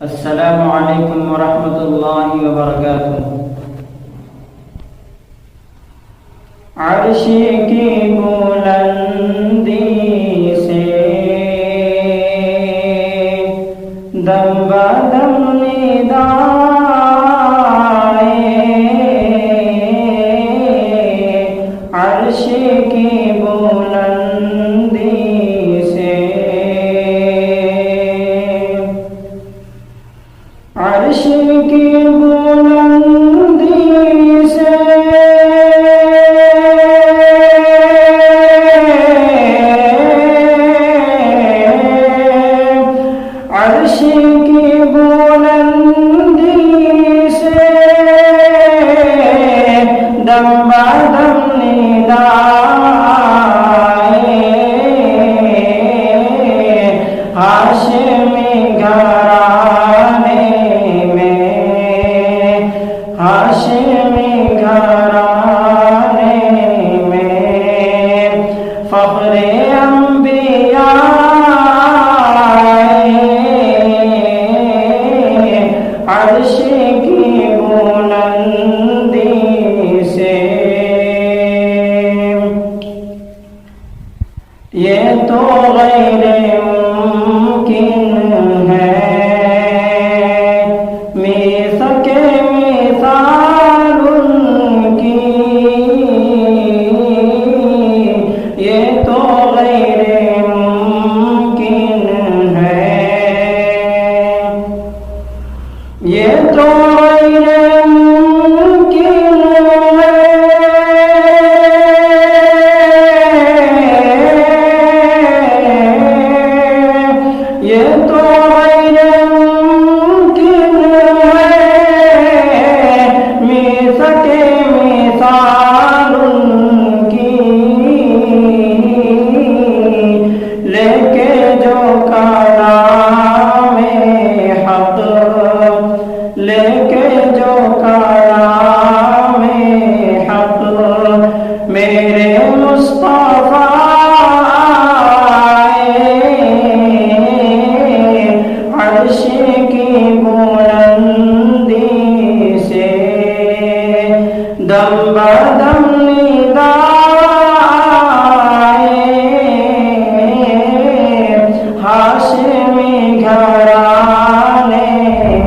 अस्सलामु अलैकुम वरहमतुल्लाहि वबरकातुह। अर्श की बुलंदी से दम बदम निदाए, अर्श की बुलंदी से, अर्श की बुलंदी से अर्श की बुलंदी से दम बदम निदाए, हाशिमी घराने में, हाशिमी घराने में फख्रे अंबिया, अर्श की बुलंदी से। ये तो गैरे मुमकिन है मिसके मिसाल उनकी, ये तो गैरे मुमकिन है, ये तो गैरे मुमकिन है, ये तो गैरे मुमकिन है मिसके मिसाल उनकी, लेके जो कलामे हक, लेके जो कलामे हक मेरे मुस्तफा आए, अर्श की बुलंदी से दम बदम